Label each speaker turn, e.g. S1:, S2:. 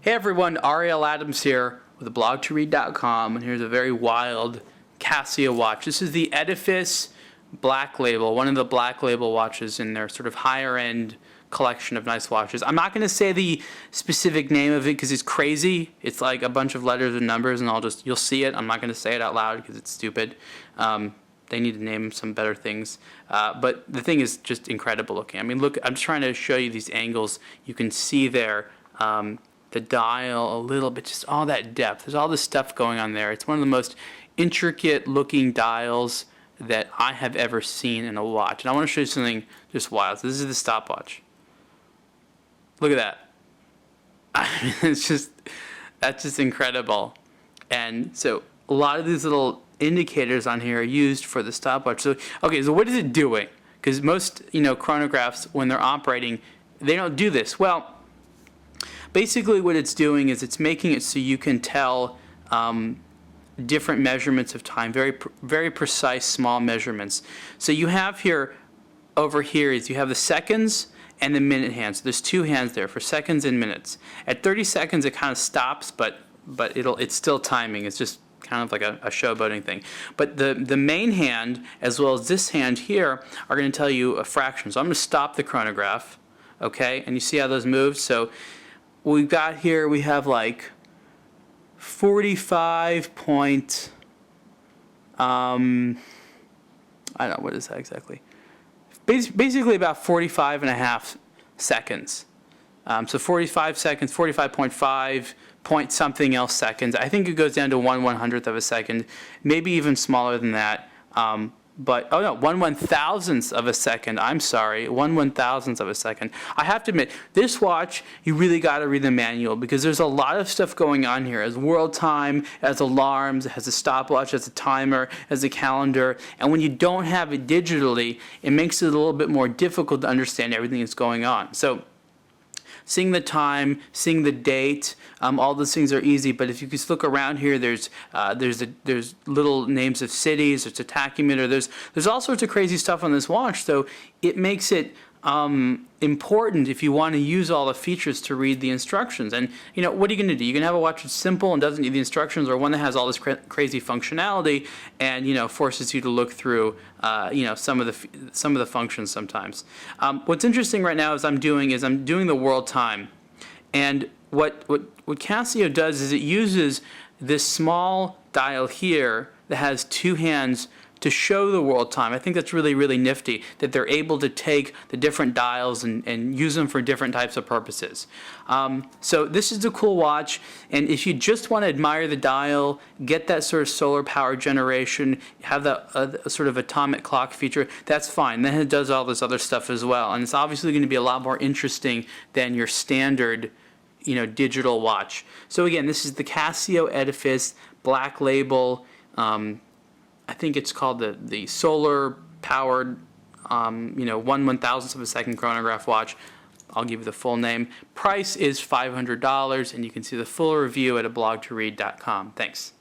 S1: Hey everyone, Ariel Adams here with blog2read.com, and here's a very wild Casio watch. This is the Edifice Black Label, one of the Black Label watches in their sort of higher end collection of nice watches. I'm not going to say the specific name of it because it's crazy. It's like a bunch of letters and numbers, and you'll see it. I'm not going to say it out loud because it's stupid. They need to name some better things. But the thing is just incredible looking. I mean, look, I'm just trying to show you these angles. You can see there the dial a little bit, just all that depth. There's all this stuff going on there. It's one of the most intricate looking dials that I have ever seen in a watch. And I want to show you something just wild. So this is the stopwatch. Look at that. I mean, that's just incredible. And so a lot of these little indicators on here are used for the stopwatch. So, okay, so what is it doing? Because most, chronographs, when they're operating, they don't do this. Well, basically what it's doing is it's making it so you can tell different measurements of time, very precise small measurements. So you have here, over here, is you have the seconds and the minute hands. So there's two hands there for seconds and minutes. At 30 seconds it kind of stops, but it's still timing. It's just kind of like a showboating thing. But the main hand, as well as this hand here, are going to tell you a fraction. So I'm going to stop the chronograph, okay? And you see how those move? So we've got here, we have like 45 point, I don't know, what is that exactly? Basically about 45 and a half seconds. So 45 seconds, 45.5 point something else seconds. I think it goes down to 1/100th of a second, maybe even smaller than that. But, oh no, 1/1000th of a second. I'm sorry, 1/1000th of a second. I have to admit, this watch, you really got to read the manual because there's a lot of stuff going on here. As world time, as alarms, it has a stopwatch, as a timer, as a calendar. And when you don't have it digitally, it makes it a little bit more difficult to understand everything that's going on. So, seeing the time, seeing the date, all those things are easy. But if you just look around here, there's little names of cities. There's a tachymeter. There's all sorts of crazy stuff on this watch. So it makes it important if you want to use all the features to read the instructions. And what are you going to do? You can have a watch that's simple and doesn't need the instructions, or one that has all this crazy functionality and forces you to look through some of the functions sometimes. What's interesting right now is I'm doing the world time, and what Casio does is it uses this small dial here that has two hands to show the world time. I think that's really, really nifty that they're able to take the different dials and use them for different types of purposes. So this is a cool watch, and if you just want to admire the dial, get that sort of solar power generation, have that sort of atomic clock feature, that's fine. Then it does all this other stuff as well, and it's obviously going to be a lot more interesting than your standard digital watch. So again, this is the Casio Edifice Black Label. I think it's called the solar powered 1/1000th of a second chronograph watch. I'll give you the full name. Price is $500, and you can see the full review at blog2read.com. Thanks.